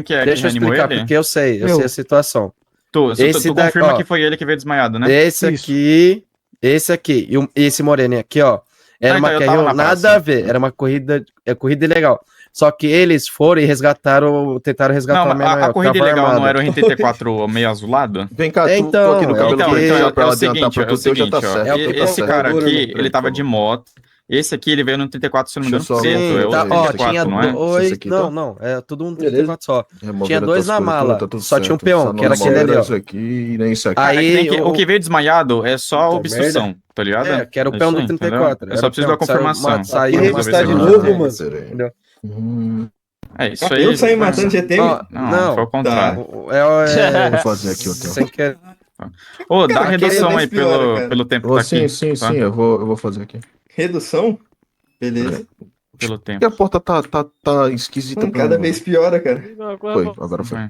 que é Deixa que eu reanimou explicar, ele? porque eu sei a situação. Tu Esse confirma ó, que foi ele que veio desmaiado, né? esse aqui e esse moreninho aqui, ó. Era então uma eu tava carrinho na nada praça. a ver, era uma corrida ilegal. Só que eles foram e tentaram resgatar Não, o menor, a que corrida tava ilegal não armado. era o RTT4 meio azulado? Vem cá, tô aqui Então, no é o cabelo Então, do que... Michel pra é o ela adiantar seguinte, pra tu, o teu já tá certo. É o que teu tá esse certo. cara Segura, aqui, irmão. ele tava Por de favor. moto. Esse aqui, ele veio no 34, se não me engano, Deixa eu só preto. remover É o Tá, ó, 34, tinha não é? dois... aqui, tá? Não, é tudo um Beleza. 34 só. Remover Tinha dois as na coisas mala, tudo, tá tudo só tinha um certo. peão, Só que era não aquele ali, ó. isso aqui e nem isso aqui. Cara, Aí, é que o que veio desmaiado é só Puta obstrução, tá ligado? É, que era o É peão isso do aí, 34. entendeu? Eu só preciso da confirmação. Saiu Aqui uma revistar de Vamos novo, ver. mano. Entendeu? É isso aí. Eu saí vai. matando GT? Ó, Não, foi o contrário. É, Vou fazer aqui o teu. sem querer. Ô, dá Cara, redução aquele aí piora, cara. pelo tempo que Oh, tá sim, aqui. sim, tá? sim, eu vou fazer aqui. Redução? Beleza. Pelo Porque tempo. a porta tá esquisita pra Cada mim. vez piora, cara. Foi, agora foi. Vai.